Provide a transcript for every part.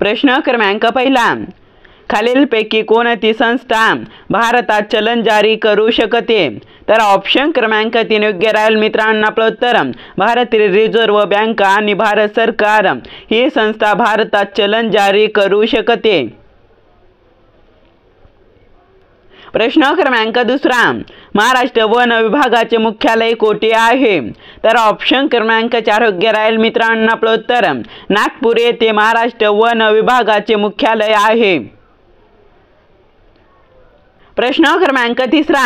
प्रश्न क्रमांक पहिला, खालीलपैकी कोणती संस्था भारतात चलन जारी करू शकते? तर ऑप्शन क्रमांक 3 योग्य राहील मित्रांनो. आपलं उत्तर भारतीय रिझर्व्ह बँक आणि भारत सरकार ही संस्था भारतात चलन जारी करू शकते. प्रश्न क्रमांक दुसरा, महाराष्ट्र वन विभागाचे मुख्यालय कोठे आहे? तर ऑप्शन क्रमांक 4 योग्य राहील मित्रांनो. आपलं उत्तर नागपूर येथे महाराष्ट्र वन विभागाचे मुख्यालय आहे. प्रश्न क्रमांक तिसरा,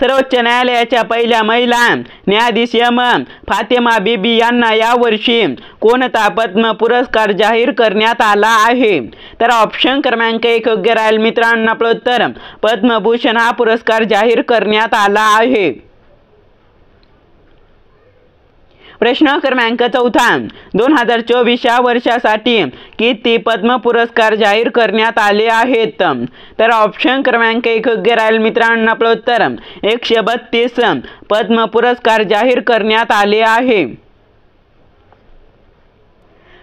सर्वोच्च न्यायालयाच्या पहिल्या महिला न्यायाधीश एम. फातेमा बीबी यांना यावर्षी कोणता पद्म पुरस्कार जाहीर करण्यात आला आहे? तर ऑप्शन क्रमांक 1 योग्य राहील मित्रांनो. आपलं उत्तर पद्मभूषण हा पुरस्कार जाहीर करण्यात आला आहे. प्रश्न क्रमांक चौथा, 2024 या वर्षासाठी किती पद्म पुरस्कार जाहीर करण्यात आले आहेत? तर ऑप्शन क्रमांक 1 योग्य राहील मित्रांनो. आपलं उत्तर 132 पद्म पुरस्कार जाहीर करण्यात आले आहे.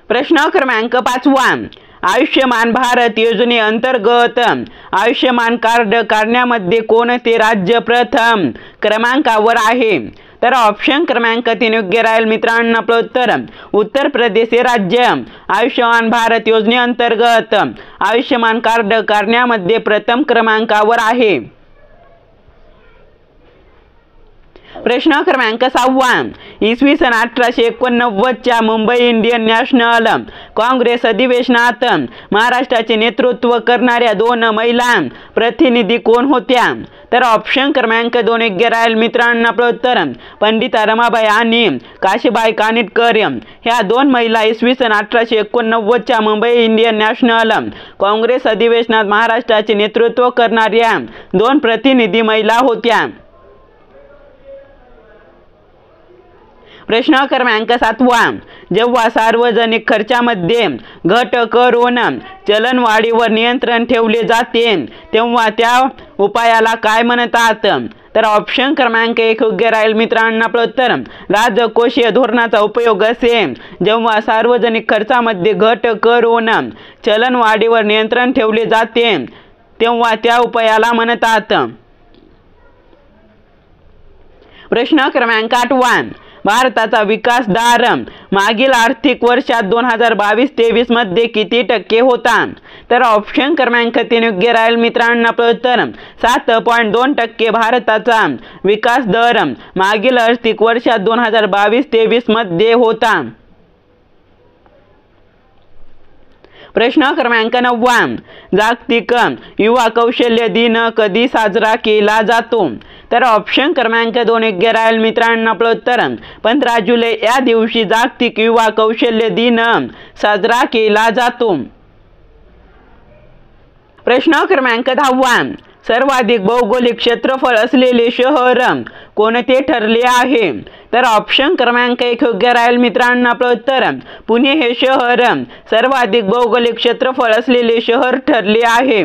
प्रश्न क्रमांक 5, आयुष्यमान भारत योजनेअंतर्गत आयुष्यमान कार्ड काढण्यामध्ये कोणते राज्य प्रथम क्रमांकावर आहे? तर ऑप्शन क्रमांक 3 योग्य राहील मित्रांनो. आपलं उत्तर उत्तर प्रदेश हे राज्य आयुष्यमान भारत योजनेअंतर्गत आयुष्यमान कार्ड काढण्यामध्ये प्रथम क्रमांकावर आहे. प्रश्न क्रमांक 6, इसवी सन 1889च्या मुंबई इंडियन नॅशनल काँग्रेस अधिवेशनात महाराष्ट्राचे नेतृत्व करणाऱ्या 2 महिला प्रतिनिधी कोण होत्या? तर ऑप्शन क्रमांक 2 योग्य राहील मित्रांनो. आपलं उत्तर पंडिता रमाबाई आणि काशीबाई कानिटकर ह्या 2 महिला इसवी सन 1889च्या मुंबई इंडियन नॅशनल काँग्रेस अधिवेशनात महाराष्ट्राचे नेतृत्व करणाऱ्या 2 प्रतिनिधी महिला होत्या. प्रश्न क्रमांक 7, जेव्हा सार्वजनिक खर्चामध्ये घट करून चलनवाढीवर नियंत्रण ठेवले जाते तेव्हा त्या उपायाला काय म्हणतात? तर ऑप्शन क्रमांक 1 योग्य राहील मित्रांनो. आपलं उत्तर राजकोषीय धोरणाचा उपयोग असेल जेव्हा सार्वजनिक खर्चामध्ये घट करून चलनवाढीवर नियंत्रण ठेवले जाते तेव्हा त्या उपायाला म्हणतात. प्रश्न क्रमांक 8, भारताचा विकास दर मागील आर्थिक वर्षात 2022-23 मध्ये किती टक्के होता? तर ऑप्शन क्रमांक 3 योग्य राहील मित्रांनो. आपलं उत्तर 7.2% भारताचा विकास दर मागील आर्थिक वर्षात 2022-23 मध्ये होता. प्रश्न क्रमांक 9, जागतिक युवा कौशल्य दिन कधी साजरा केला जातो? तर ऑप्शन क्रमांक 2 योग्य राहील मित्रांनो. आपलं उत्तर 15 जुलै या दिवशी जागतिक युवा कौशल्य दिन साजरा केला जातो. प्रश्न क्रमांक 10, सर्वाधिक भौगोलिक क्षेत्रफळ असलेले शहर कोणते ठरले आहे? तर ऑप्शन क्रमांक 1 योग्य राहील मित्रांनो. आपलं उत्तर पुणे हे शहर सर्वाधिक भौगोलिक क्षेत्रफळ असलेले शहर ठरले आहे.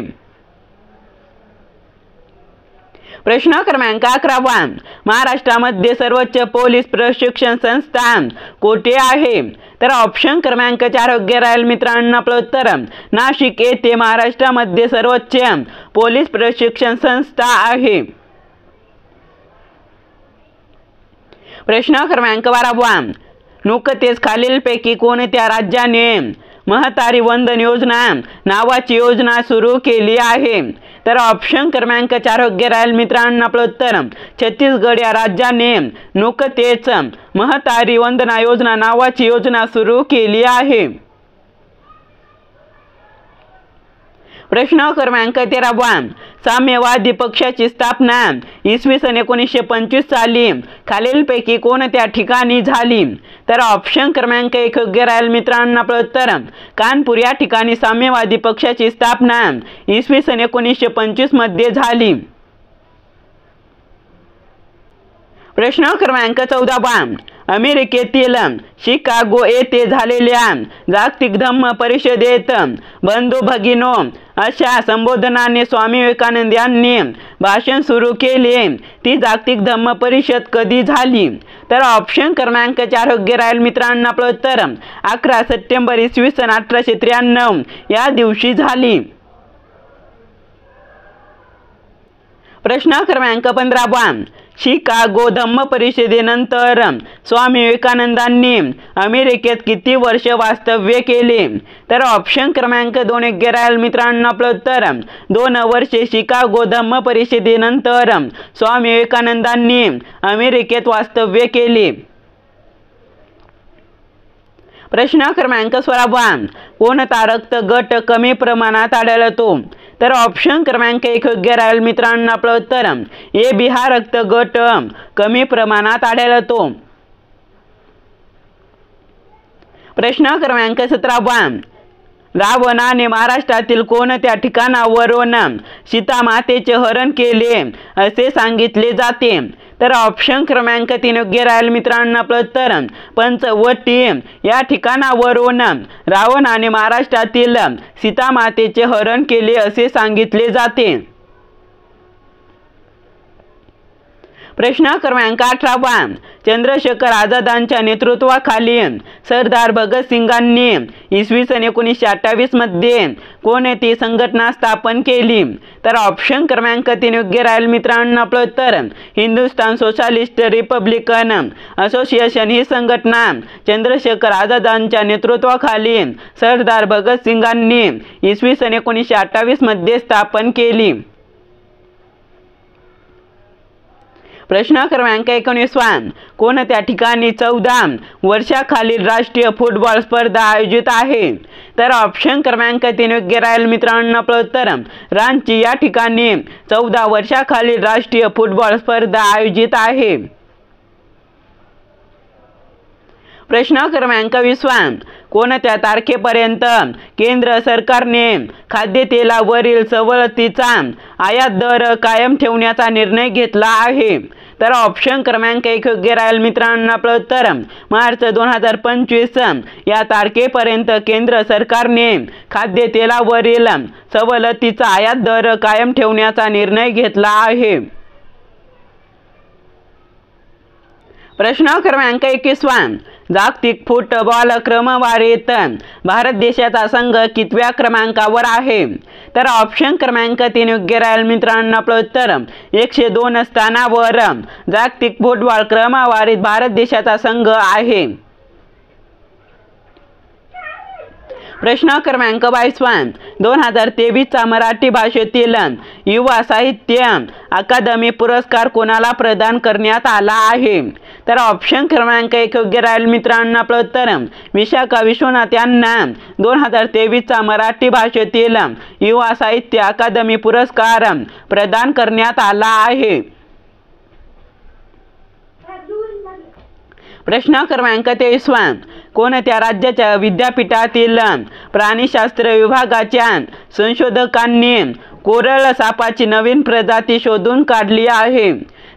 प्रश्न क्रमांक 11, महाराष्ट्रामध्ये सर्वोच्च पोलीस प्रशिक्षण संस्था कोठे आहे? तर ऑप्शन क्रमांक 4 योग्य राहील मित्रांनो. आपलं उत्तर नाशिक येथे महाराष्ट्रामध्ये सर्वोच्च पोलीस प्रशिक्षण संस्था आहे. प्रश्न क्रमांक 12, नुकतेच खालीलपैकी कोणत्या राज्याने महतारी वंदन योजना नावाची योजना सुरू केली आहे? तर ऑप्शन क्रमांक 4 योग्य राहील मित्रांनो. आपलं उत्तर छत्तीसगड या राज्याने नुकतेच महतारी वंदना योजना नावाची योजना सुरू केली आहे. प्रश्न क्रमांक 13, साम्यवादी पक्षाची स्थापना इसवी सन 1925 साली खालीलपैकी कोणत्या ठिकाणी झाली? तर ऑप्शन क्रमांक 1 योग्य राहील मित्रांनो. आपलं उत्तर कानपूर या ठिकाणी साम्यवादी पक्षाची स्थापना इसवी सन 1925 मध्ये झाली. प्रश्न क्रमांक 14, अमेरिकेतील शिकागो येथे झालेल्या जागतिक धम्म परिषदेत बंधू भगिनो अशा संबोधनाने स्वामी विवेकानंद यांनी भाषण सुरू केले। ती जागतिक धम्म परिषद कधी झाली? तर ऑप्शन क्रमांक 4 योग्य राहील मित्रांनो। आपलं उत्तर 11 सप्टेंबर इसवी सन 1893 या दिवशी झाली। प्रश्न क्रमांक 15 शिकागो धम्म परिषदेनंतर स्वामी विवेकानंदांनी अमेरिकेत किती वर्ष वास्तव्य केले? तर ऑप्शन क्रमांक 2 योग्य राहील मित्रांनो। आपलं उत्तर 2 वर्षे शिकागो धम्म परिषदेनंतर स्वामी विवेकानंदांनी अमेरिकेत वास्तव्य केले। प्रश्न क्रमांक 16 कोणता रक्त गट कमी प्रमाणात आढळतो? तर ऑप्शन क्रमांक 1 योग्य राहील मित्रांनो। आपलं उत्तर ए बी हा रक्त गट कमी प्रमाणात आढळतो। प्रश्न क्रमांक 17 रावणाने महाराष्ट्रातील कोणत्या ठिकाणावरून सीता मातेचे हरण केले असे सांगितले जाते? तर ऑप्शन क्रमांक 3 योग्य राहील मित्रांनो। आपलं उत्तर पंचवटी या ठिकाणावरून रावणाने महाराष्ट्रातील सीता मातेचे हरण केले असे सांगितले जाते। प्रश्न क्रमांक 18 चंद्रशेखर आझादांच्या नेतृत्वाखाली सरदार भगतसिंगांनी इसवी सन 1928 मध्ये कोणती संघटना स्थापन केली? तर ऑप्शन क्रमांक 3 योग्य राहील मित्रांनो। आपलं उत्तर हिंदुस्थान सोशलिस्ट रिपब्लिकन असोसिएशन ही संघटना चंद्रशेखर आझादांच्या नेतृत्वाखाली सरदार भगतसिंगांनी इसवी सन 1928 मध्ये स्थापन केली। प्रश्न क्रमांक 19 कोणत्या ठिकाणी 14 वर्षाखालील राष्ट्रीय फुटबॉल स्पर्धा आयोजित आहे? तर ऑप्शन क्रमांक 3 योग्य राहील मित्रांनो। आपलं उत्तर रांची या ठिकाणी 14 वर्षाखालील राष्ट्रीय फुटबॉल स्पर्धा आयोजित आहे। प्रश्न क्रमांक 20 कोणत्या तारखेपर्यंत केंद्र सरकारने खाद्यतेलावरील सवलतीचा आयात दर कायम ठेवण्याचा निर्णय घेतला आहे? तर ऑप्शन क्रमांक 1 योग्य राहील मित्रांनो। आपलं उत्तर मार्च 2025 या तारखेपर्यंत केंद्र सरकारने खाद्यतेलावरील सवलतीचा आयात दर कायम ठेवण्याचा निर्णय घेतला आहे। प्रश्न क्रमांक 21 जागतिक फुटबॉल क्रमवारीत भारत देशाचा संघ कितव्या क्रमांकावर आहे? तर ऑप्शन क्रमांक 3 योग्य राहील मित्रांनो। आपलं उत्तर 102 स्थानावर जागतिक फुटबॉल क्रमवारीत भारत देशाचा संघ आहे। प्रश्न क्रमांक 22 2023 मराठी भाषेतील युवा साहित्य अकादमी पुरस्कार कोणाला प्रदान करण्यात आला आहे? तर ऑप्शन क्रमांक 1 योग्य राहील मित्रांनो। आपलं उत्तर विशाखा विश्वनाथ यांना 2023 मराठी भाषेतील युवा साहित्य अकादमी पुरस्कार प्रदान करण्यात आला आहे। प्रश्न क्रमांक 23 कोणत्या राज्याच्या विद्यापीठातील प्राणीशास्त्र विभागाच्या संशोधकांनी कोरल सापाची नवीन प्रजाती शोधून काढली आहे?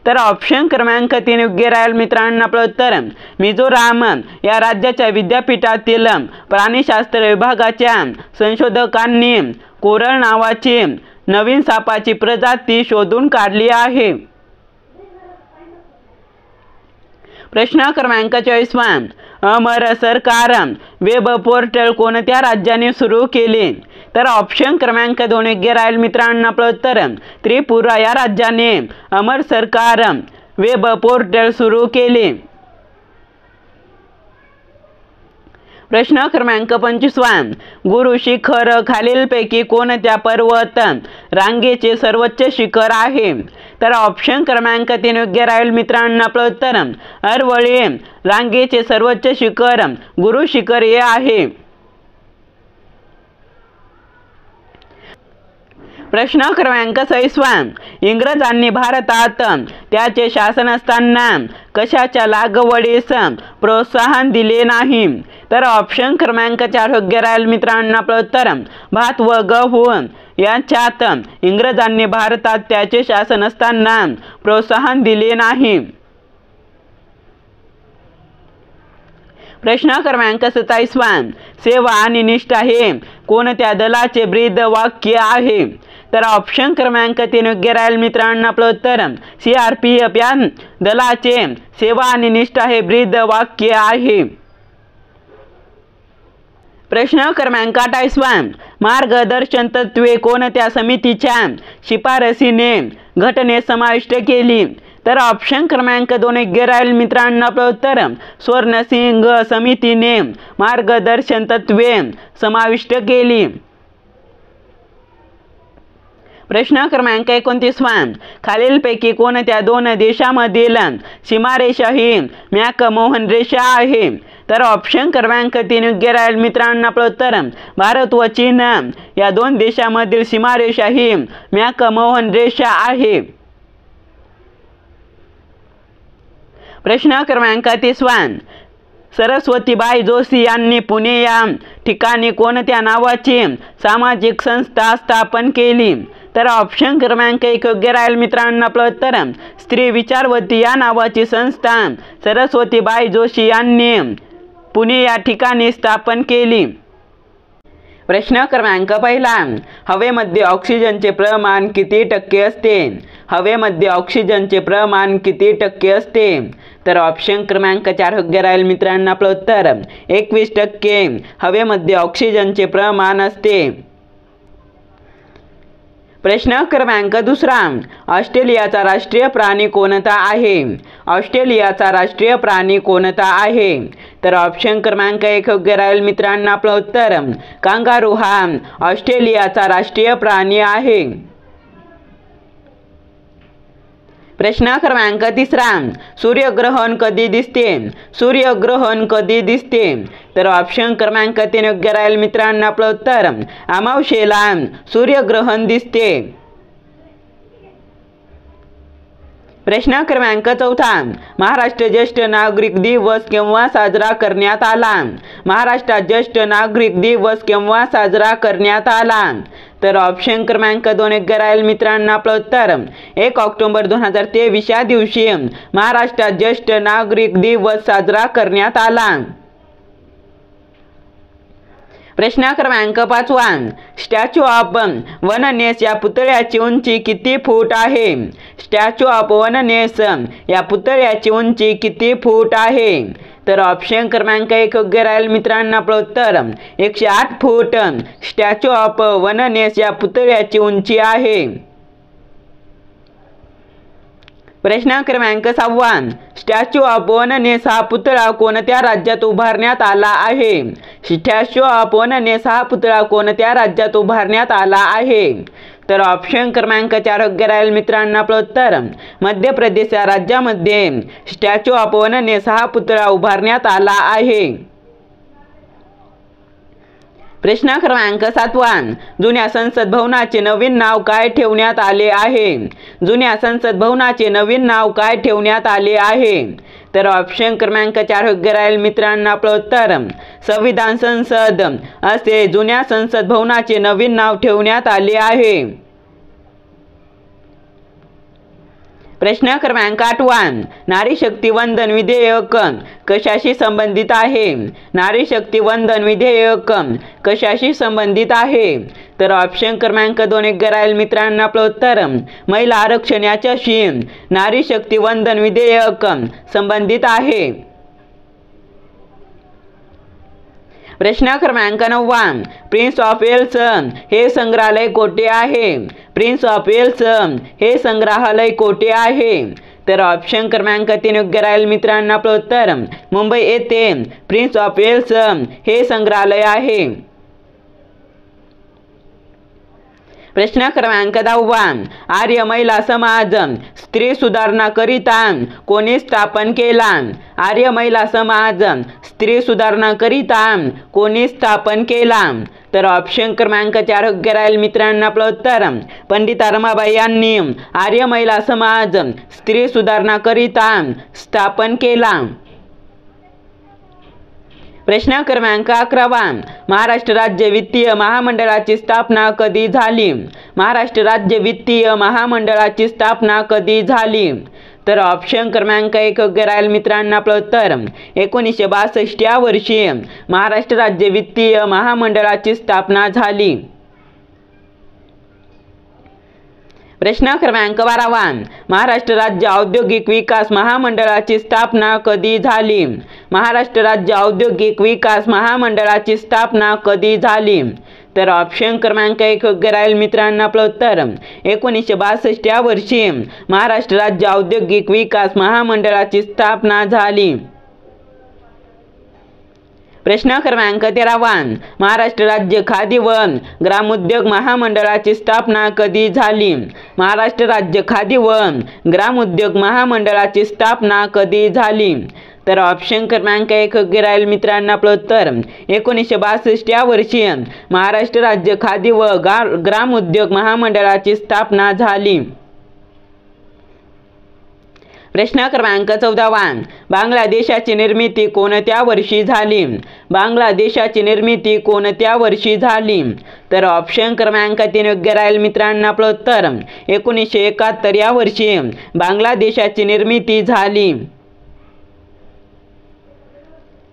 तर ऑप्शन क्रमांक 3 योग्य राहील मित्रांनो। आपलं उत्तर मिझोराम या राज्याच्या विद्यापीठातील प्राणीशास्त्र विभागाच्या संशोधकांनी कोरल नावाची नवीन सापाची प्रजाती शोधून काढली आहे। प्रश्न क्रमांक 24 अमर सरकार वेब पोर्टल कोणत्या राज्याने सुरू केले? तर ऑप्शन क्रमांक 2 योग्य राहील मित्रांनो। आपलं उत्तर त्रिपुरा या राज्याने अमर सरकार वेब पोर्टल सुरू केले। प्रश्न क्रमांक 25 गुरु शिखर खालीलपैकी कोणत्या पर्वत रांगेचे सर्वोच्च शिखर आहे? तर ऑप्शन क्रमांक 3 योग्य राहील मित्रांनो। आपलं उत्तर अरवली रांगेचे सर्वोच्च शिखर गुरु शिखर हे आहे। प्रश्न क्रमांक 26 इंग्रजांनी भारतात त्याचे शासन असताना कशाच्या लागवडीस प्रोत्साहन दिले नाही? तर ऑप्शन क्रमांक 4 योग्य राहील मित्रांनो। आपलं उत्तर भात व गहू यांच्यात इंग्रजांनी भारतात त्याचे शासन असताना प्रोत्साहन दिले नाही। प्रश्न क्रमांक 27 सेवा आणि निष्ठा हे कोणत्या दलाचे ब्रीद वाक्य आहे? तर ऑप्शन क्रमांक 3 योग्य राहील मित्रांनो. आपलं उत्तर CRPF या दलाचे सेवा आणि निष्ठा हे ब्रीद वाक्य आहे. प्रश्न क्रमांक 28 मार्गदर्शन तत्त्वे कोणत्या समितीच्या शिफारसीने घटनेत समाविष्ट केली? तर ऑप्शन क्रमांक 2 योग्य राहील मित्रांनो. आपलं उत्तर स्वर्णसिंग समितीने मार्गदर्शन तत्त्वे समाविष्ट केली. प्रश्न क्रमांक 29 खालीलपैकी कोणत्या 2 देशामधील सीमारेषा ही मॅकमोहन रेषा आहे? तर ऑप्शन क्रमांक 3 योग्य राहील मित्रांनो. आपलं उत्तर भारत व चीन या 2 देशामधील सीमारेषा ही मॅकमोहन रेषा आहे. प्रश्न क्रमांक 30 सरस्वतीबाई जोशी यांनी पुणे या ठिकाणी कोणत्या नावाची सामाजिक संस्था स्थापन केली? तर ऑप्शन क्रमांक 1 योग्य राहील मित्रांनो. आपलं उत्तर स्त्री विचारवती या नावाची संस्था सरस्वतीबाई जोशी यांनी पुणे या ठिकाणी स्थापन केली. प्रश्न क्रमांक 1 हवेमध्ये ऑक्सिजनचे प्रमाण किती टक्के असते? हवेमध्ये ऑक्सिजनचे प्रमाण किती टक्के असते? तर ऑप्शन क्रमांक 4 योग्य राहील मित्रांनो. आपलं उत्तर 21% हवेमध्ये ऑक्सिजनचे प्रमाण असते. प्रश्न क्रमांक 2 ऑस्ट्रेलियाचा राष्ट्रीय प्राणी कोणता आहे? ऑस्ट्रेलियाचा राष्ट्रीय प्राणी कोणता आहे? तर ऑप्शन क्रमांक 1 योग्य राहील मित्रांनो. आपलं उत्तर कांगारू हा ऑस्ट्रेलियाचा राष्ट्रीय प्राणी आहे. प्रश्न क्रमांक 3 सूर्यग्रहण कधी दिसते? सूर्यग्रहण कधी दिसते? तर ऑप्शन क्रमांक 3 योग्य राहील मित्रांनो. आपलं उत्तर अमावस्येला सूर्यग्रहण दिसते. प्रश्न क्रमांक 4 महाराष्ट्र ज्येष्ठ नागरिक दिवस केव्हा साजरा करण्यात आला? महाराष्ट्रात ज्येष्ठ नागरिक दिवस केव्हा साजरा करण्यात आला? तर ऑप्शन क्रमांक 2 योग्य राहील मित्रांनो. आपलं उत्तर 1 ऑक्टोबर 2023 या दिवशी महाराष्ट्रात ज्येष्ठ नागरिक दिवस साजरा करण्यात आला. प्रश्न क्रमांक 5 स्टॅच्यू ऑफ वननेस या पुतळ्याची उंची किती फूट आहे? स्टॅच्यू ऑफ वननेस या पुतळ्याची उंची किती फूट आहे? तर ऑप्शन क्रमांक 1 योग्य राहील मित्रांनो. आपलं उत्तर 108 फूट स्टॅच्यू ऑफ वननेस या पुतळ्याची उंची आहे. प्रश्न क्रमांक 6 स्टॅच्यू ऑफ वननेस हा पुतळा कोणत्या राज्यात उभारण्यात आला आहे? स्टॅच्यू ऑफ वननेस हा पुतळा कोणत्या राज्यात उभारण्यात आला आहे? तर ऑप्शन क्रमांक 4 योग्य राहील मित्रांनो. आपलं उत्तर मध्य प्रदेश या राज्यामध्ये स्टॅच्यू ऑफ वननेस हा पुतळा उभारण्यात आला आहे. प्रश्न क्रमांक 7 जुन्या संसद भवनाचे नवीन नाव काय ठेवण्यात आले आहे? जुन्या संसद भवनाचे नवीन नाव काय ठेवण्यात आले आहे? तर ऑप्शन क्रमांक 4 योग्य राहील मित्रांनो. आपलं उत्तर संविधान संसद असे जुन्या संसद भवनाचे नवीन नाव ठेवण्यात आले आहे. प्रश्न क्रमांक 8 नारी शक्ती वंदन विधेयक कशाशी संबंधित आहे? नारी शक्ती वंदन विधेयक कशाशी संबंधित आहे? तर ऑप्शन क्रमांक 2 योग्य राहील मित्रांनो. आपलं उत्तर महिला आरक्षण याच्याशी नारी शक्ती वंदन विधेयक संबंधित आहे. प्रश्न क्रमांक 9 प्रिन्स ऑफ वेल्स हे संग्रहालय कोठे आहे? प्रिन्स ऑफ वेल्स हे संग्रहालय कोठे आहे? तर ऑप्शन क्रमांक 3 योग्य राहील मित्रांनो. आपलं उत्तर मुंबई येथे प्रिन्स ऑफ वेल्स हे संग्रहालय आहे. प्रश्न क्रमांक 10 आर्य महिला समाज स्त्री सुधारणा करिता कोणी स्थापन केला? आर्य महिला समाज स्त्री सुधारणा करिता कोणी स्थापन केला? तर ऑप्शन क्रमांक 4 योग्य राहील मित्रांनो. आपलं उत्तर पंडिता रमाबाई यांनी आर्य महिला समाज स्त्री सुधारणा करिता स्थापन केला. प्रश्न क्रमांक 11 महाराष्ट्र राज्य वित्तीय महामंडळाची स्थापना कधी झाली? महाराष्ट्र राज्य वित्तीय महामंडळाची स्थापना कधी झाली? तर ऑप्शन क्रमांक 1 योग्य राहील मित्रांनो आपलं उत्तर. 1962 या वर्षी महाराष्ट्र राज्य वित्तीय महामंडळाची स्थापना झाली. प्रश्न क्रमांक 12 महाराष्ट्र राज्य औद्योगिक विकास महामंडळाची स्थापना कधी झाली. महाराष्ट्र राज्य औद्योगिक विकास महामंडळाची स्थापना कधी झाली. तर ऑप्शन क्रमांक 1 योग्य राहील मित्रांनो आपलं उत्तर. 1962 या वर्षी महाराष्ट्र राज्य औद्योगिक विकास महामंडळाची स्थापना झाली. प्रश्न क्रमांक 13 महाराष्ट्र राज्य खादी व ग्रामोद्योग महामंडळाची स्थापना कधी झाली. महाराष्ट्र राज्य खादी व ग्रामोद्योग महामंडळाची स्थापना कधी झाली. तर ऑप्शन क्रमांक 1 योग्य राहील मित्रांनो आपलं उत्तर. 1962 या वर्षी महाराष्ट्र राज्य खादी व ग्रामोद्योग महामंडळाची स्थापना झाली. प्रश्न क्रमांक 14 बांगलादेशाची निर्मिती कोणत्या वर्षी झाली. बांगलादेशाची निर्मिती कोणत्या वर्षी झाली. तर ऑप्शन क्रमांक 3 योग्य राहील मित्रांनो आपलं उत्तर. 1971 या वर्षी बांगलादेशाची निर्मिती झाली.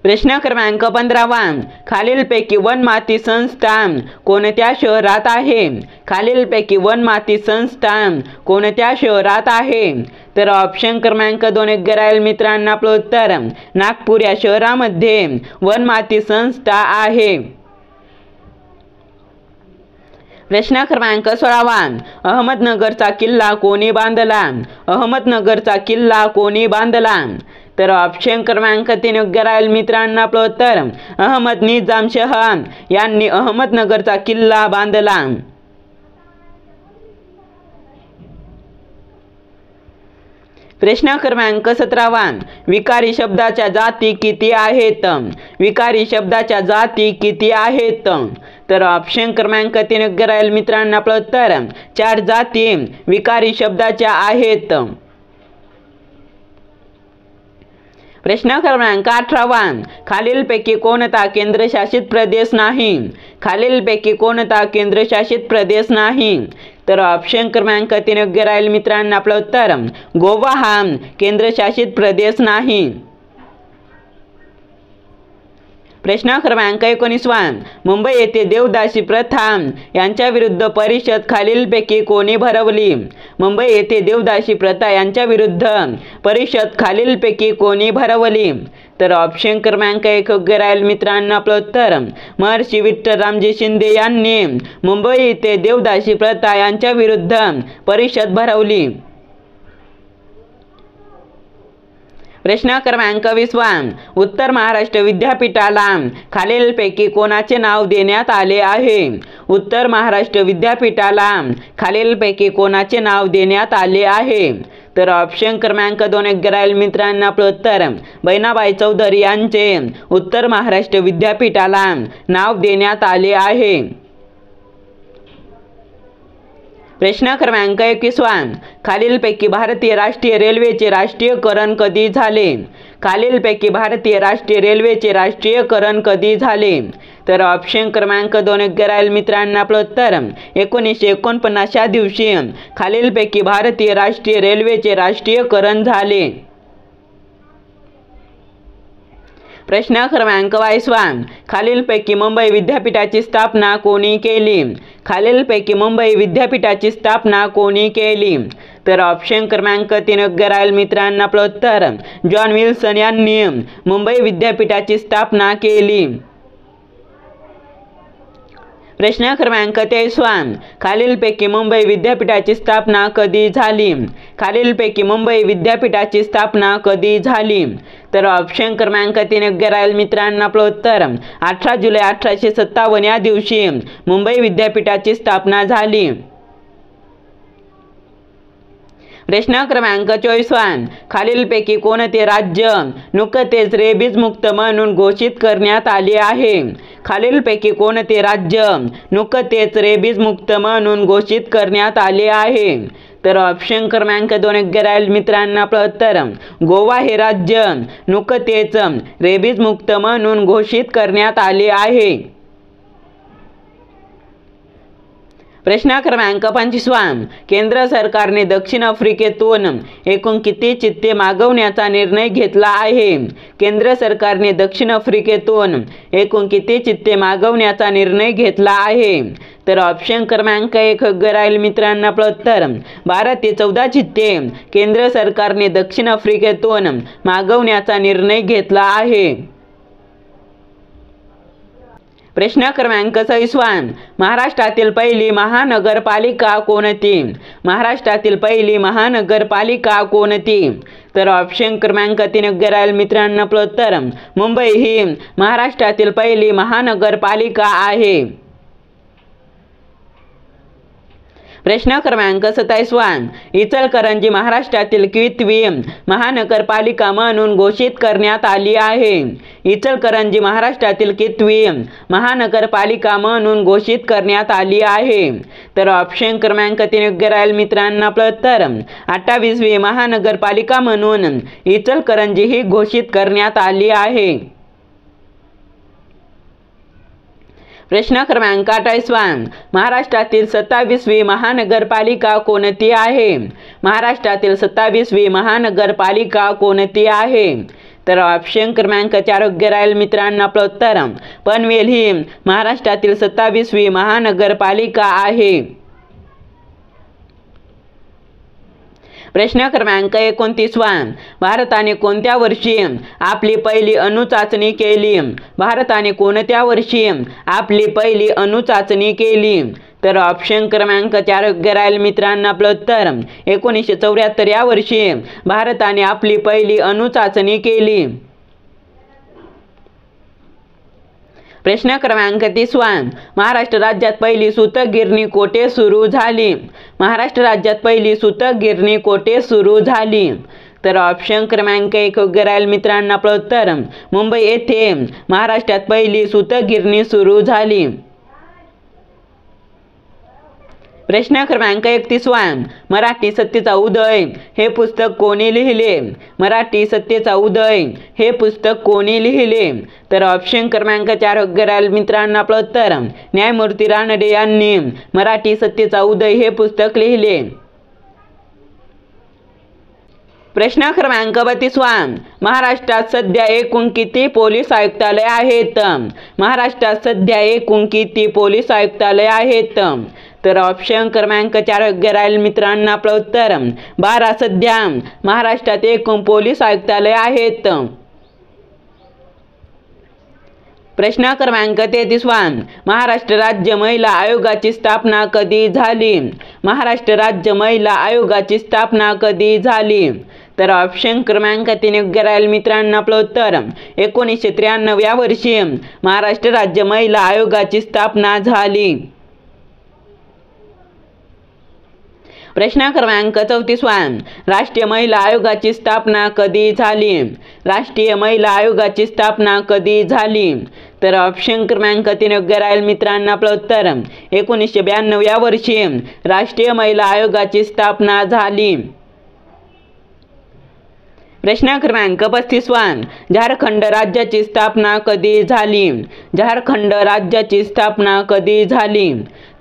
प्रश्न क्रमांक 15 खालीलपैकी वनमाती संस्था कोणत्या शहरात आहे. खालीलपैकी वनमाती संस्था कोणत्या शहरात आहे. तर ऑप्शन क्रमांक 2 योग्य राहील मित्रांनो आपलं उत्तर. नागपूर या शहरामध्ये वनमाती संस्था आहे. प्रश्न क्रमांक 16 अहमदनगरचा किल्ला कोणी बांधला. अहमदनगरचा किल्ला कोणी बांधला. तर ऑप्शन क्रमांक 3 योग्य राहील मित्रांनो आपलं उत्तर. अहमद निजाम शहा यांनी अहमदनगरचा किल्ला बांधला. प्रश्न क्रमांक 17 विकारी शब्दाच्या जाती किती आहेत. विकारी शब्दाच्या जाती किती आहेत. तर ऑप्शन क्रमांक 3 योग्य राहील मित्रांनो आपलं उत्तर. 4 जाती विकारी शब्दाच्या आहेत. प्रश्न क्रमांक 18 खालीलपैकी कोणता केंद्रशासित प्रदेश नाही. खालीलपैकी कोणता केंद्रशासित प्रदेश नाही. तर ऑप्शन क्रमांक 3 योग्य राहील मित्रांनो आपलं उत्तर. गोवा हा केंद्रशासित प्रदेश नाही. प्रश्न क्रमांक 19 मुंबई येथे देवदासी प्रथा यांच्या विरुद्ध परिषद खालीलपैकी कोणी भरवली. मुंबई येथे देवदासी प्रथा यांच्या विरुद्ध परिषद खालीलपैकी कोणी भरवली. तर ऑप्शन क्रमांक 1 योग्य राहील मित्रांनो आपलं उत्तर. महर्षी विठ्ठल रामजी शिंदे यांनी मुंबई येथे देवदासी प्रथा यांच्या विरुद्ध परिषद भरवली. प्रश्न क्रमांक 20 उत्तर महाराष्ट्र विद्यापीठाला खालीलपैकी कोणाचे नाव देण्यात आले आहे. उत्तर महाराष्ट्र विद्यापीठाला खालीलपैकी कोणाचे नाव देण्यात आले आहे. तर ऑप्शन क्रमांक 2 योग्य राहील मित्रांनो आपलं उत्तर. बहिणाबाई चौधरी यांचे उत्तर महाराष्ट्र विद्यापीठाला नाव देण्यात आले आहे. प्रश्न क्रमांक 21 खालीलपैकी भारतीय राष्ट्रीय रेल्वेचे राष्ट्रीयकरण कधी झाले. खालीलपैकी भारतीय राष्ट्रीय रेल्वेचे राष्ट्रीयकरण कधी झाले. तर ऑप्शन क्रमांक 2 योग्य राहील मित्रांनो आपलं उत्तर. 1949 या दिवशी खालीलपैकी भारतीय राष्ट्रीय रेल्वेचे राष्ट्रीयकरण झाले. प्रश्न क्रमांक 22 खालीलपैकी मुंबई विद्यापीठाची स्थापना कोणी केली. खालीलपैकी मुंबई विद्यापीठाची स्थापना कोणी केली. तर ऑप्शन क्रमांक 3 योग्य राहील मित्रांनो आपलं उत्तर. जॉन विल्सन यांनी मुंबई विद्यापीठाची स्थापना केली. प्रश्न क्रमांक 23 खालीलपैकी मुंबई विद्यापीठाची स्थापना कधी झाली. खालीलपैकी मुंबई विद्यापीठाची स्थापना कधी झाली. तर ऑप्शन क्रमांक 3 योग्य राहील मित्रांनो आपलं उत्तर. 18 जुलै 1857 या दिवशी मुंबई विद्यापीठाची स्थापना झाली. प्रश्न क्रमांक 24 खालीलपैकी कोणते राज्य नुकतेच रेबीज मुक्त म्हणून घोषित करण्यात आले आहे. खालीलपैकी कोणते राज्य नुकतेच रेबीज मुक्त म्हणून घोषित करण्यात आले आहे. तर ऑप्शन क्रमांक 2 योग्य राहील मित्रांनो आपलं उत्तर. गोवा हे राज्य नुकतेच रेबीज मुक्त म्हणून घोषित करण्यात आले आहे. प्रश्न क्रमांक 25 केंद्र सरकारने दक्षिण आफ्रिकेतून एकूण किती चित्ते मागवण्याचा निर्णय घेतला आहे? केंद्र सरकारने दक्षिण आफ्रिकेतून एकूण किती चित्ते मागवण्याचा निर्णय घेतला आहे? तर ऑप्शन क्रमांक 1 योग्य राहील मित्रांनो. आपलं उत्तर 12 ते 14 चित्ते केंद्र सरकारने दक्षिण आफ्रिकेतून मागवण्याचा निर्णय घेतला आहे. प्रश्न क्रमांक 26 महाराष्ट्रातील पहिली महानगरपालिका कोणती? महाराष्ट्रातील पहिली महानगरपालिका कोणती? तर ऑप्शन क्रमांक 3 योग्य राहील मित्रांनो. आपलं उत्तर मुंबई ही महाराष्ट्रातील पहिली महानगरपालिका आहे. प्रश्न क्रमांक 27 इचलकरंजी महाराष्ट्रातील कितवी महानगरपालिका म्हणून घोषित करण्यात आली आहे? इचलकरंजी महाराष्ट्रातील कितवी महानगरपालिका म्हणून घोषित करण्यात आली आहे? तर ऑप्शन क्रमांक 3 योग्य राहील मित्रांनो. आपलं उत्तर 28वी महानगरपालिका म्हणून इचलकरंजी ही घोषित करण्यात आली आहे. प्रश्न क्रमांक 28 महाराष्ट्रातील 27वी महानगरपालिका कोणती आहे? महाराष्ट्रातील 27वी महानगरपालिका कोणती आहे? तर ऑप्शन क्रमांक 4 योग्य राहील मित्रांनो. आपलं उत्तर पनवेल ही महाराष्ट्रातील 27वी महानगरपालिका आहे. प्रश्न क्रमांक 29 भारताने कोणत्या वर्षी आपली पहिली अणुचाचणी केली? भारताने कोणत्या वर्षी आपली पहिली अणुचाचणी केली? तर ऑप्शन क्रमांक 4 योग्य राहील मित्रांनो. आपलं उत्तर 1974 या वर्षी भारताने आपली पहिली अणुचाचणी केली. प्रश्न क्रमांक 30 महाराष्ट्र राज्यात पहिली सूतक गिरणी कोठे सुरू झाली? महाराष्ट्र राज्यात पहिली सूतक गिरणी कोठे सुरू झाली? तर ऑप्शन क्रमांक 1 योग्य राहील मित्रांनो. आपलं उत्तर मुंबई येथे महाराष्ट्रात पहिली सूतक गिरणी सुरू झाली. प्रश्न क्रमांक 31 मराठी सत्तेचा उदय हे पुस्तक कोणी लिहिले? मराठी सत्तेचा उदय हे पुस्तक कोणी लिहिले? तर ऑप्शन क्रमांक 4 योग्य राहील मित्रांनो. आपलं उत्तर न्यायमूर्ती रानडे यांनी मराठी सत्तेचा उदय हे पुस्तक लिहिले. प्रश्न क्रमांक 32 महाराष्ट्रात सध्या एकूण किती पोलीस आयुक्तालय आहेत? महाराष्ट्रात सध्या एकूण किती पोलीस आयुक्तालय आहेत? तर ऑप्शन क्रमांक 4 योग्य राहील मित्रांनो. आपलं उत्तर 12 सध्या महाराष्ट्रात एकूण पोलीस आयुक्तालय आहेत. प्रश्न क्रमांक 33 महाराष्ट्र राज्य महिला आयोगाची स्थापना कधी झाली? महाराष्ट्र राज्य महिला आयोगाची स्थापना कधी झाली? तर ऑप्शन क्रमांक 3 योग्य राहील मित्रांनो. आपलं उत्तर 1993 या वर्षी महाराष्ट्र राज्य महिला आयोगाची स्थापना झाली. प्रश्न क्रमांक 34 राष्ट्रीय महिला आयोगाची स्थापना कधी झाली? राष्ट्रीय महिला आयोगाची स्थापना कधी झाली? तर ऑप्शन क्रमांक 3 योग्य राहील मित्रांनो. आपलं उत्तर 1992 या वर्षी राष्ट्रीय महिला आयोगाची स्थापना झाली. प्रश्न क्रमांक 35 झारखंड राज्याची स्थापना कधी झाली? झारखंड राज्याची स्थापना कधी झाली?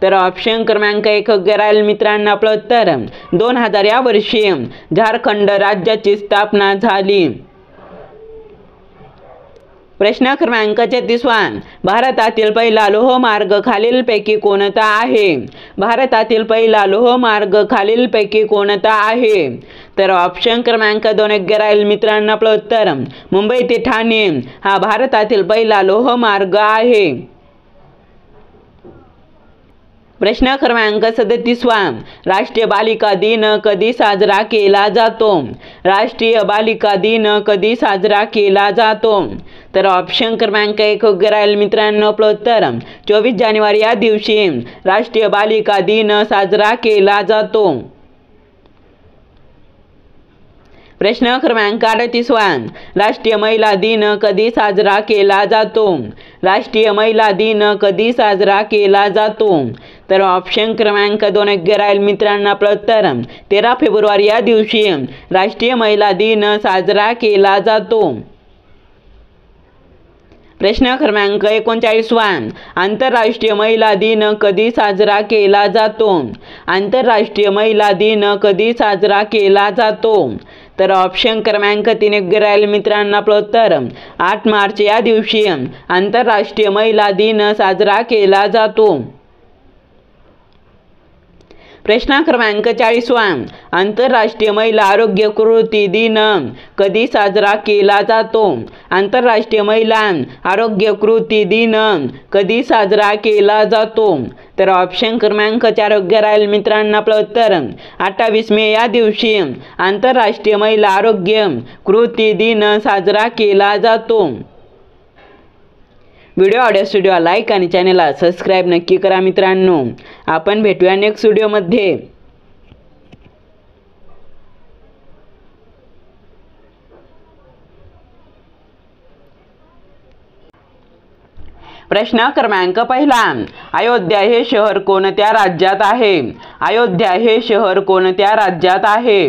तर ऑप्शन क्रमांक 1 योग्य राहील मित्रांनो. आपलं उत्तर 2000 या वर्षी झारखंड राज्याची स्थापना झाली. प्रश्न क्रमांक 36 भारतातील पहिला लोहमार्ग खालीलपैकी कोणता आहे? भारतातील पहिला लोहमार्ग खालीलपैकी कोणता आहे? तर ऑप्शन क्रमांक 2 योग्य राहील मित्रांनो. आपलं उत्तर मुंबई ते ठाणे हा भारतातील पहिला लोहमार्ग आहे. प्रश्न क्रमांक 37 राष्ट्रीय बालिका दिन कधी साजरा केला जातो? राष्ट्रीय बालिका दिन कधी साजरा केला जातो? तर ऑप्शन क्रमांक 1 योग्य राहील मित्रांनो. आपलं उत्तर 24 जानेवारी या दिवशी राष्ट्रीय बालिका दिन साजरा केला जातो. प्रश्न क्रमांक 38 राष्ट्रीय महिला दिन कधी साजरा केला जातो? राष्ट्रीय महिला दिन कधी साजरा केला जातो? तर ऑप्शन क्रमांक 2 योग्य राहील मित्रांनो. आपलं उत्तर 13 फेब्रुवारी या दिवशी राष्ट्रीय महिला दिन साजरा केला जातो. प्रश्न क्रमांक 39 आंतरराष्ट्रीय महिला दिन कधी साजरा केला जातो? आंतरराष्ट्रीय महिला दिन कधी साजरा केला जातो? तर ऑप्शन क्रमांक 3 योग्य राहील मित्रांनो. आपलं उत्तर 8 मार्च या दिवशी आंतरराष्ट्रीय महिला दिन साजरा केला जातो. प्रश्न क्रमांक 40 आंतरराष्ट्रीय महिला आरोग्य कृती दिन कधी साजरा केला जातो? आंतरराष्ट्रीय महिला आरोग्य कृती दिन कधी साजरा केला जातो? तर ऑप्शन क्रमांक 4 योग्य राहील मित्रांनो. आपलं उत्तर 28 मे या दिवशी आंतरराष्ट्रीय महिला आरोग्य कृती दिन साजरा केला जातो. व्हिडिओ आवडल्यास व्हिडिओला लाईक आणि चॅनलला सबस्क्राईब नक्की करा मित्रांनो. आपण भेटूया नेक्स्ट व्हिडिओमध्ये. प्रश्न क्रमांक 1 अयोध्या हे शहर कोणत्या राज्यात आहे? अयोध्या हे शहर कोणत्या राज्यात आहे?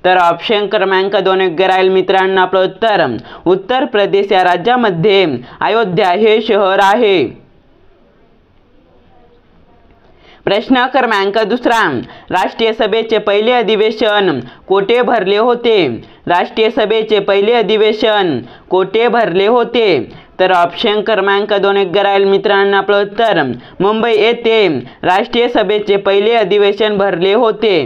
तर ऑप्शन क्रमांक 2 योग्य राहील मित्रांनो. आपलं उत्तर उत्तर प्रदेश या राज्यामध्ये अयोध्या हे शहर आहे. प्रश्न क्रमांक 2 राष्ट्रीय सभेचे पहिले अधिवेशन कोठे भरले होते? राष्ट्रीय सभेचे पहिले अधिवेशन कोठे भरले होते? तर ऑप्शन क्रमांक 2 योग्य राहील मित्रांनो. आपलं उत्तर मुंबई येथे राष्ट्रीय सभेचे पहिले अधिवेशन भरले होते.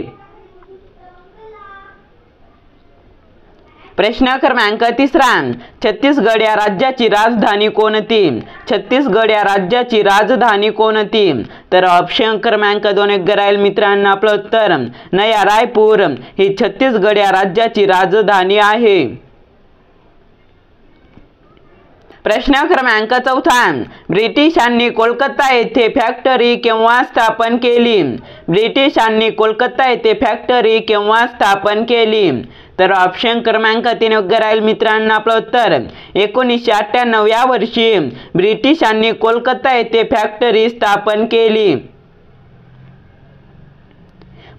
प्रश्न क्रमांक 3 छत्तीसगड या राज्याची राजधानी कोणती? छत्तीसगड या राज्याची राजधानी कोणती? तर ऑप्शन क्रमांक 2 योग्य राहील मित्रांनो. आपलं उत्तर नया रायपूर ही छत्तीसगड या राज्याची राजधानी आहे. प्रश्न क्रमांक 4 ब्रिटिशांनी कोलकाता येथे फॅक्टरी केव्हा स्थापन केली? ब्रिटिशांनी कोलकाता येथे फॅक्टरी केव्हा स्थापन केली? तर ऑप्शन क्रमांक 3 योग्य राहील मित्रांनो. आपलं उत्तर 1998 या वर्षी ब्रिटिशांनी कोलकाता येथे फॅक्टरी स्थापन केली.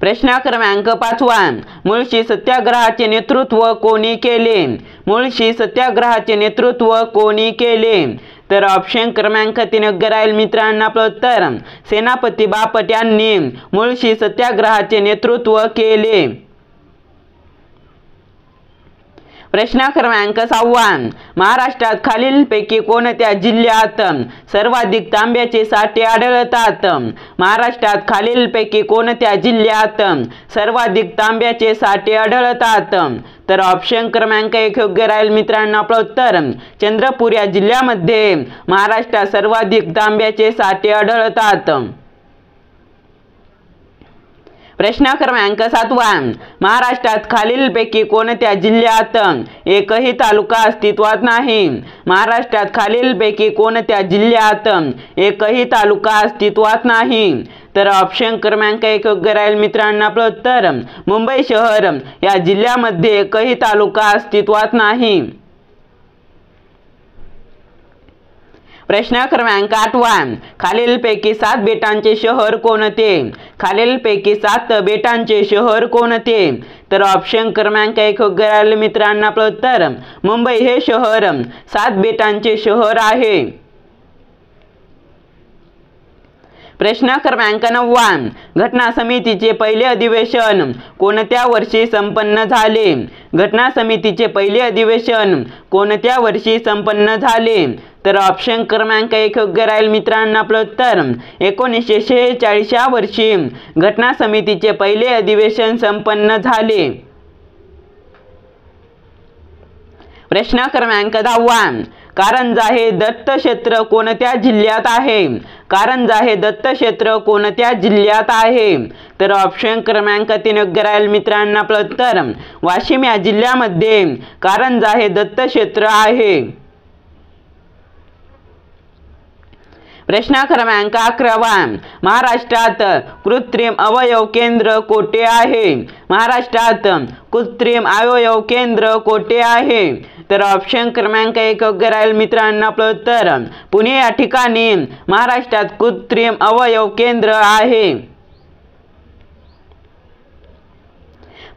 प्रश्न क्रमांक 5 मुळशी सत्याग्रहाचे नेतृत्व कोणी केले? मुळशी सत्याग्रहाचे नेतृत्व कोणी केले? तर ऑप्शन क्रमांक 3 योग्य राहील मित्रांनो. आपलं उत्तर सेनापती बापट यांनी मुळशी सत्याग्रहाचे नेतृत्व केले. प्रश्न क्रमांक 6 महाराष्ट्रात खालीलपैकी कोणत्या जिल्ह्यात सर्वाधिक तांब्याचे साठे आढळतात? महाराष्ट्रात खालीलपैकी कोणत्या जिल्ह्यात सर्वाधिक तांब्याचे साठे आढळतात? तर ऑप्शन क्रमांक 1 योग्य राहील मित्रांनो. आपलं उत्तर चंद्रपूर या जिल्ह्यामध्ये महाराष्ट्रात सर्वाधिक तांब्याचे साठे आढळतात. प्रश्न क्रमांक 7 महाराष्ट्रात खालीलपैकी कोणत्या जिल्ह्यात एकही तालुका अस्तित्वात नाही? महाराष्ट्रात खालीलपैकी कोणत्या जिल्ह्यात एकही तालुका अस्तित्वात नाही? तर ऑप्शन क्रमांक 1 योग्य राहील मित्रांनो. आपलं उत्तर मुंबई शहर या जिल्ह्यामध्ये एकही तालुका अस्तित्वात नाही. प्रश्न क्रमांक 8 खालीलपैकी 7 बेटांचे शहर कोणते? खालीलपैकी 7 बेटांचे शहर कोणते? तर ऑप्शन क्रमांक 1 योग्य राहील मित्रांनो. आपलं उत्तर मुंबई हे शहर 7 बेटांचे शहर आहे. प्रश्न क्रमांक 9 घटना समितीचे पहिले अधिवेशन कोणत्या वर्षी संपन्न झाले? घटना समितीचे पहिले अधिवेशन कोणत्या वर्षी संपन्न झाले? तर ऑप्शन क्रमांक 1 योग्य राहील मित्रांनो. आपलं उत्तर 1946 या वर्षी घटना समितीचे पहिले अधिवेशन संपन्न झाले. प्रश्न क्रमांक 10 कारंजा हे दत्तक्षेत्र कोणत्या जिल्ह्यात आहे? कारंजा हे दत्तक्षेत्र कोणत्या जिल्ह्यात आहे? तर ऑप्शन क्रमांक 3 योग्य राहील मित्रांनो. आपलं उत्तर वाशिम या जिल्ह्यामध्ये कारंजा हे दत्तक्षेत्र आहे. प्रश्न क्रमांक 11 महाराष्ट्रात कृत्रिम अवयव केंद्र कोठे आहे? महाराष्ट्रात कृत्रिम अवयव केंद्र कोठे आहे? तर ऑप्शन क्रमांक 1 योग्य राहील मित्रांनो. आपलं उत्तर पुणे या ठिकाणी महाराष्ट्रात कृत्रिम अवयव केंद्र आहे.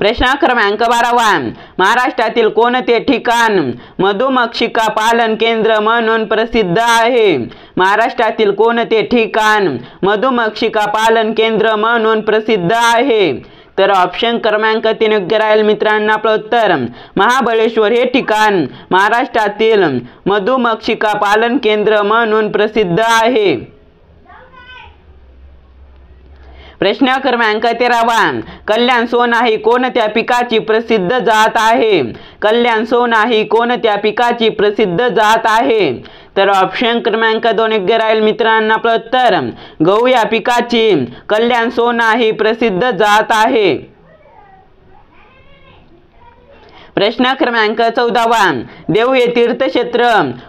प्रश्न क्रमांक 12 महाराष्ट्रातील कोणते ठिकाण मधुमक्षिका पालन केंद्र म्हणून प्रसिद्ध आहे? महाराष्ट्रातील कोणते ठिकाण मधुमक्षिका पालन केंद्र म्हणून प्रसिद्ध आहे? तर ऑप्शन क्रमांक 3 योग्य राहील मित्रांनो. आपलं उत्तर महाबळेश्वर हे ठिकाण महाराष्ट्रातील मधुमक्षिका पालन केंद्र म्हणून प्रसिद्ध आहे. प्रश्न क्रमांक 13 कल्याण सोना ही कोणत्या पिकाची प्रसिद्ध जात आहे? कल्याण सोना ही कोणत्या पिकाची प्रसिद्ध जात आहे? तर ऑप्शन क्रमांक 2 योग्य राहील मित्रांनो. आपलं उत्तर गहू या पिकाची कल्याण सोना ही प्रसिद्ध जात आहे. प्रश्न क्रमांक 14 देव हे तीर्थक्षेत्र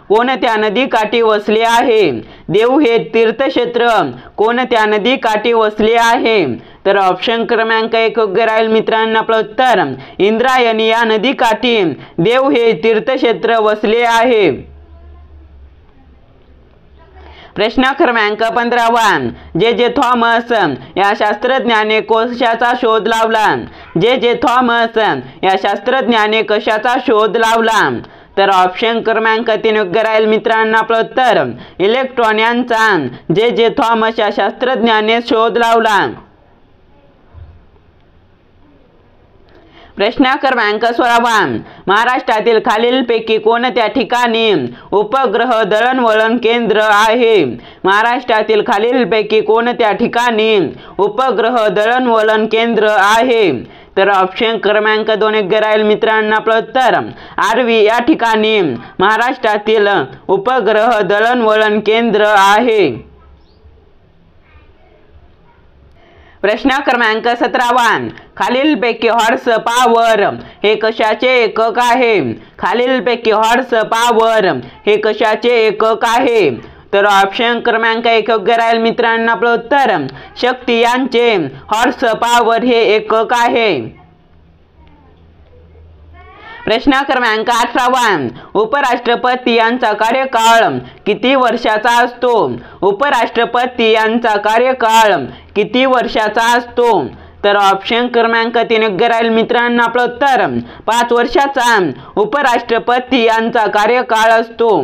कोणत्या नदीकाठी वसले आहे? देव हे तीर्थक्षेत्र कोणत्या नदीकाठी वसले आहे? तर ऑप्शन क्रमांक 1 योग्य राहील मित्रांनो. आपलं उत्तर इंद्रायणी या नदीकाठी देव हे तीर्थक्षेत्र वसले आहे. प्रश्न क्रमांक 15 जे थॉमस या शास्त्रज्ञाने कशाचा शोध लावला? जे थॉमस या शास्त्रज्ञाने कशाचा शोध लावला? तर ऑप्शन क्रमांक 3 योग्य राहील मित्रांनो. आपलं उत्तर इलेक्ट्रॉन यांचा जे थॉमस या शास्त्रज्ञाने शोध लावला. प्रश्न क्रमांक 16 महाराष्ट्रातील खालीलपैकी कोणत्या ठिकाणी उपग्रह दळणवळण केंद्र आहे? महाराष्ट्रातील खालीलपैकी कोणत्या ठिकाणी उपग्रह दळणवळण केंद्र आहे? तर ऑप्शन क्रमांक 2 योग्य राहील मित्रांनो. आपलं उत्तर आर्वी या ठिकाणी महाराष्ट्रातील उपग्रह दळणवळण केंद्र आहे. प्रश्न क्रमांक 17 खालीलपैकी हॉर्स पॉवर हे कशाचे एकक आहे? खालीलपैकी हॉर्स पॉवर हे कशाचे एकक आहे? तर ऑप्शन क्रमांक 1 योग्य राहील मित्रांनो. आपलं उत्तर शक्ती यांचे हॉर्स पॉवर हे एकक आहे. प्रश्न क्रमांक 18 उपराष्ट्रपती यांचा कार्यकाळ किती वर्षाचा असतो? उपराष्ट्रपती यांचा कार्यकाळ किती वर्षाचा असतो? तर ऑप्शन क्रमांक 3 योग्य राहील मित्रांनो. आपलं उत्तर 5 वर्षाचा उपराष्ट्रपती यांचा कार्यकाळ असतो.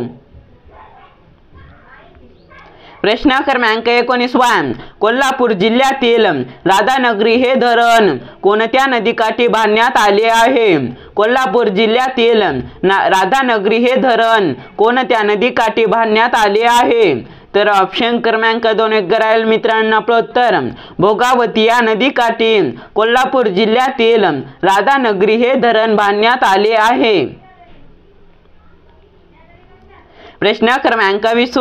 प्रश्न क्रमांक 19 कोल्हापूर जिल्ह्यातील राधानगरी हे धरण कोणत्या नदीकाठी बांधण्यात आले आहे? कोल्हापूर जिल्ह्यातील राधानगरी हे धरण कोणत्या नदीकाठी बांधण्यात आले आहे? तर ऑप्शन क्रमांक 2 योग्य राहील मित्रांनो. आपलं उत्तर भोगावती या नदीकाठी कोल्हापूर जिल्ह्यातील राधानगरी हे धरण बांधण्यात आले आहे. प्रश्न क्रमांक 20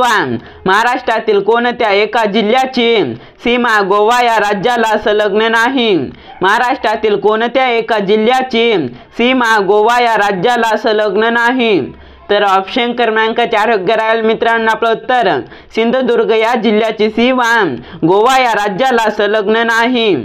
महाराष्ट्रातील कोणत्या एका जिल्ह्याची सीमा गोवा या राज्याला संलग्न नाही? महाराष्ट्रातील कोणत्या एका जिल्ह्याची सीमा गोवा या राज्याला संलग्न नाही? तर ऑप्शन क्रमांक 4 योग्य राहील मित्रांनो. आपलं उत्तर सिंधुदुर्ग या जिल्ह्याची सीमा गोवा या राज्याला संलग्न नाही.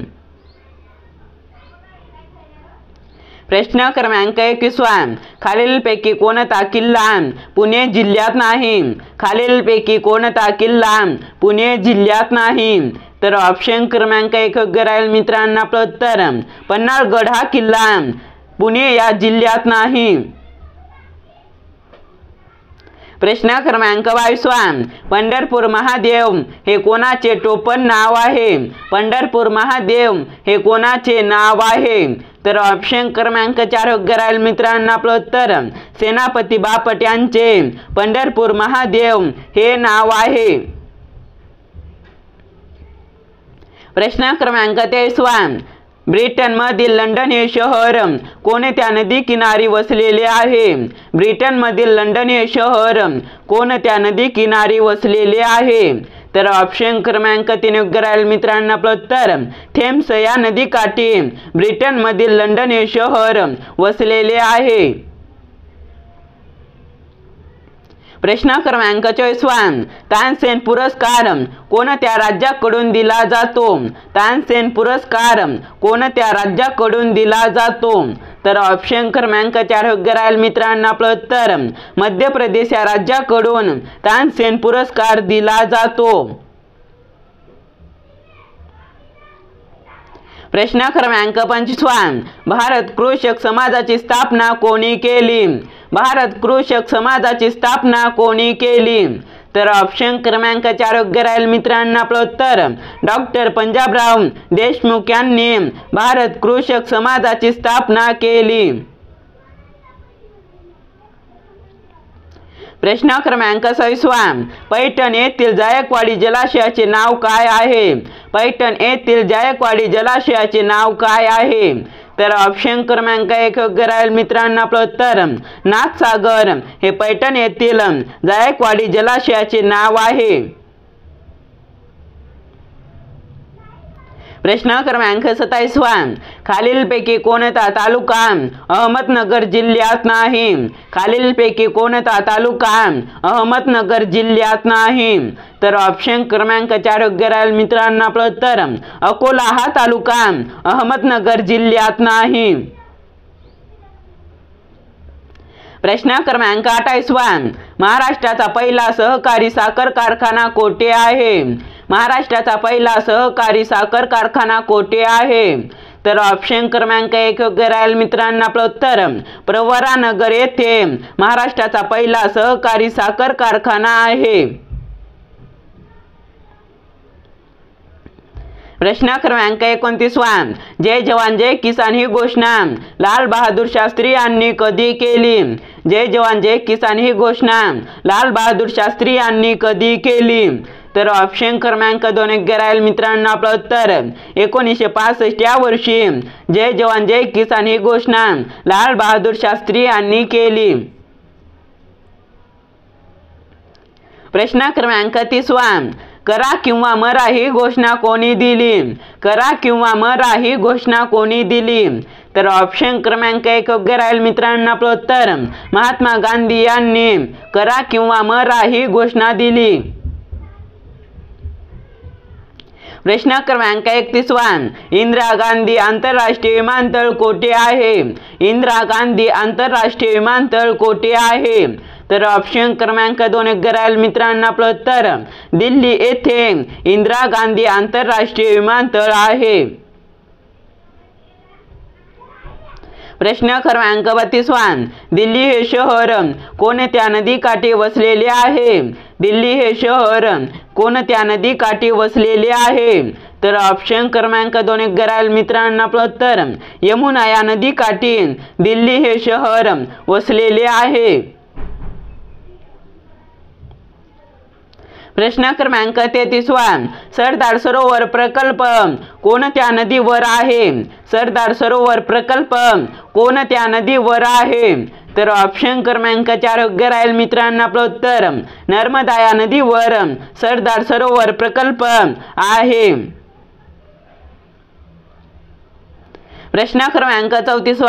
प्रश्न क्रमांक 21 खालीलपैकी कोणता किल्ला पुणे जिल्ह्यात नाही? खालीलपैकी कोणता किल्ला पुणे जिल्ह्यात नाही? तर ऑप्शन क्रमांक 1 योग्य राहील मित्रांनो. आपलं उत्तर पन्हाळगड हा किल्ला पुणे या जिल्ह्यात नाही. प्रश्न क्रमांक 22 पंढरपूर महादेव हे कोणाचे टोपण नाव आहे? पंढरपूर महादेव हे कोणाचे नाव आहे? तर ऑप्शन क्रमांक 4 योग्य राहील मित्रांनो. आपलं उत्तर सेनापती बापट यांचे पंढरपूर महादेव हे नाव आहे. प्रश्न क्रमांक 23 ब्रिटन मधील लंडन हे शहर कोणत्या नदी किनारी वसलेले आहे? ब्रिटन मधील लंडन हे शहर कोणत्या नदी किनारी वसलेले आहे? तर ऑप्शन क्रमांक 3 योग्य राहील मित्रांनो. आपलं उत्तर थेम्स या नदीकाठी ब्रिटन मधील लंडन हे शहर वसलेले आहे. प्रश्न क्रमांक 24 तानसेन पुरस्कार कोणत्या राज्याकडून दिला जातो? तानसेन पुरस्कार कोणत्या राज्याकडून दिला जातो? तर ऑप्शन क्रमांक 4 योग्य राहील मित्रांनो. आपलं उत्तर मध्य प्रदेश या राज्याकडून तानसेन पुरस्कार दिला जातो. प्रश्न क्रमांक 25 भारत कृषक समाजाची स्थापना कोणी केली? भारत कृषक समाजाची स्थापना कोणी केली? तर ऑप्शन क्रमांक 4 योग्य राहील मित्रांनो आपलं उत्तर डॉक्टर पंजाबराव देशमुख यांनी भारत कृषक समाजाची स्थापना केली। प्रश्न क्रमांक 26 पैठण येथील जायकवाडी जलाशयाचे नाव काय आहे? पैठण येथील जायकवाडी जलाशयाचे नाव काय आहे? तर ऑप्शन क्रमांक 1 योग्य राहील मित्रांनो आपलं उत्तर नाथसागर हे पैठण येथील जायकवाडी जलाशयाचे नाव आहे। प्रश्न क्रमांक 27 खालीलपैकी कोणता तालुका अहमदनगर जिल्ह्यात नाही? खालीलपैकी कोणता तालुका अहमदनगर जिल्ह्यात नाही? तर ऑप्शन क्रमांक 4 योग्य राहील मित्रांनो आपलं उत्तर अकोला हा तालुका अहमदनगर जिल्ह्यात नाही। प्रश्न क्रमांक 28 महाराष्ट्राचा पहिला सहकारी साखर कारखाना कोठे आहे? महाराष्ट्राचा पहिला सहकारी साखर कारखाना कोठे आहे? तर ऑप्शन क्रमांक 1 योग्य राहील मित्रांनो आपलं उत्तर प्रवरानगर येथे महाराष्ट्राचा पहिला सहकारी साखर कारखाना आहे। प्रश्न क्रमांक 29 जय जवान जय किसान ही घोषणा लाल बहादूर शास्त्री यांनी कधी केली? जय जवान जय किसान ही घोषणा लाल बहादूर शास्त्री यांनी कधी केली? तर ऑप्शन क्रमांक 2 योग्य राहील मित्रांनो आपलं उत्तर 1965 या वर्षी जय जवान जय किसान ही घोषणा लाल बहादूर शास्त्री यांनी केली। प्रश्न क्रमांक 30 करा किंवा मरा ही घोषणा कोणी दिली? करा किंवा मरा ही घोषणा कोणी दिली? तर ऑप्शन क्रमांक 1 योग्य राहील मित्रांनो आपलं उत्तर महात्मा गांधी यांनी करा किंवा मरा ही घोषणा दिली। प्रश्न क्रमांक 31 इंदिरा गांधी आंतरराष्ट्रीय विमानतळ कोठे आहे? इंदिरा गांधी आंतरराष्ट्रीय विमानतळ कोठे आहे? तर ऑप्शन क्रमांक 2 योग्य राहील मित्रांनो आपलं उत्तर दिल्ली येथे इंदिरा गांधी आंतरराष्ट्रीय विमानतळ आहे। प्रश्न क्रमांक 32 दिल्ली हे शहर कोणत्या नदीकाठी वसलेले आहे? दिल्ली हे शहर कोणत्या नदीकाठी वसलेले आहे? तर ऑप्शन क्रमांक 2 योग्य राहील मित्रांनो आपलं उत्तर यमुना या नदीकाठी दिल्ली हे शहर वसलेले आहे। प्रश्न क्रमांक 33 सरदार सरोवर प्रकल्प कोणत्या नदीवर आहे? सरदार सरोवर प्रकल्प कोणत्या नदीवर आहे? तर ऑप्शन क्रमांक 4 योग्य राहील मित्रांनो आपलं उत्तर नर्मदा या नदीवर सरदार सरोवर प्रकल्प आहे। प्रश्न क्रमांक 34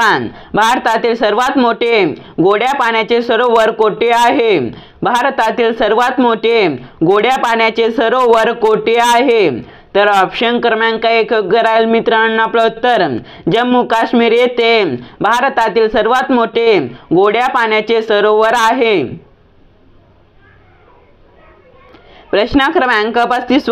भारतातील सर्वात मोठे गोड्या पाण्याचे सरोवर कोठे आहे? भारतातील सर्वात मोठे गोड्या पाण्याचे सरोवर कोठे आहे? तर ऑप्शन क्रमांक 1 योग्य राहील मित्रांनो आपलं उत्तर जम्मू काश्मीर येथे भारतातील सर्वात मोठे गोड्या पाण्याचे सरोवर आहे। प्रश्न क्रमांक 35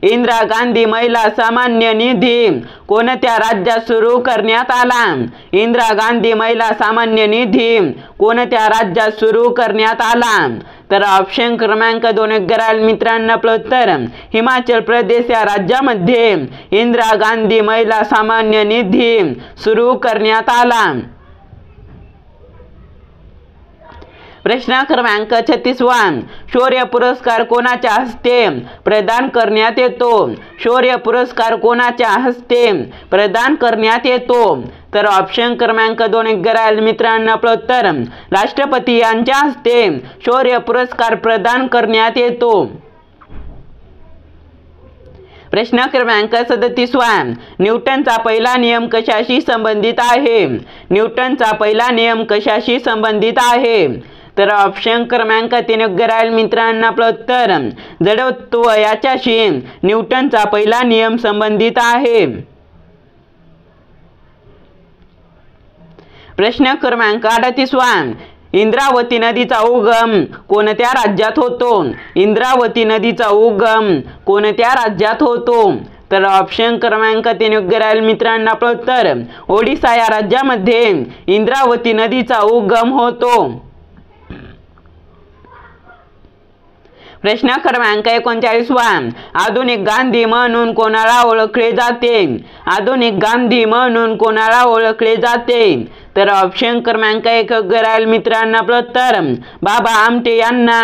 इंदिरा गांधी महिला सामान्य निधी कोणत्या राज्यात सुरू करण्यात आला? इंदिरा गांधी महिला सामान्य निधी कोणत्या राज्यात सुरू करण्यात आला? तर ऑप्शन क्रमांक 2 योग्य राहील मित्रांनो आपलं उत्तर हिमाचल प्रदेश या राज्यामध्ये इंदिरा गांधी महिला सामान्य निधी सुरू करण्यात आला। प्रश्न क्रमांक 36 शौर्य पुरस्कार कोणाच्या हस्ते प्रदान करण्यात येतो? शौर्य पुरस्कार कोणाच्या हस्ते प्रदान करण्यात येतो? तर ऑप्शन क्रमांक 2 योग्य राहील मित्रांनो आपलं उत्तर राष्ट्रपती यांच्या हस्ते शौर्य पुरस्कार प्रदान करण्यात येतो। प्रश्न क्रमांक 37 न्यूटनचा पहिला नियम कशाशी संबंधित आहे? न्यूटनचा पहिला नियम कशाशी संबंधित आहे? तर ऑप्शन क्रमांक 3 योग्य राहील मित्रांनो आपलं उत्तर जडत्व याच्याशी न्यूटनचा पहिला नियम संबंधित आहे। प्रश्न क्रमांक 38 इंद्रावती नदीचा उगम कोणत्या राज्यात होतो? इंद्रावती नदीचा उगम कोणत्या राज्यात होतो? तर ऑप्शन क्रमांक 3 योग्य राहील मित्रांनो. आपलं उत्तर ओडिसा या राज्यामध्ये इंद्रावती नदीचा उगम होतो. प्रश्न क्रमांक 39 आधुनिक गांधी म्हणून कोणाला ओळखले जाते? आधुनिक गांधी म्हणून कोणाला ओळखले जाते? तर ऑप्शन क्रमांक 1 योग्य राहील मित्रांनो. आपलं उत्तर बाबा आमटे यांना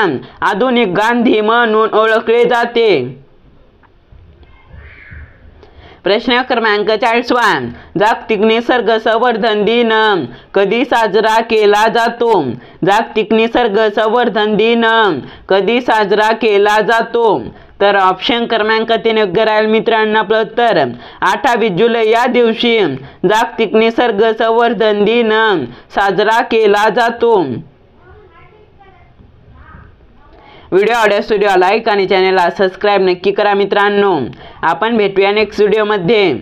आधुनिक गांधी म्हणून ओळखले जाते. प्रश्न क्रमांक 40 जागतिक निसर्ग संवर्धन दिन कधी साजरा केला जातो? जागतिक निसर्ग संवर्धन दिन कधी साजरा केला जातो? तर ऑप्शन क्रमांक 3 योग्य राहील मित्रांनो. आपलं उत्तर 28 जुलै या दिवशी जागतिक निसर्ग संवर्धन दिन साजरा केला जातो. व्हिडिओ आवडल्यास व्हिडिओ लाईक आणि चॅनलला सबस्क्राईब नक्की करा मित्रांनो. आपण भेटूया नेक्स्ट व्हिडिओमध्ये.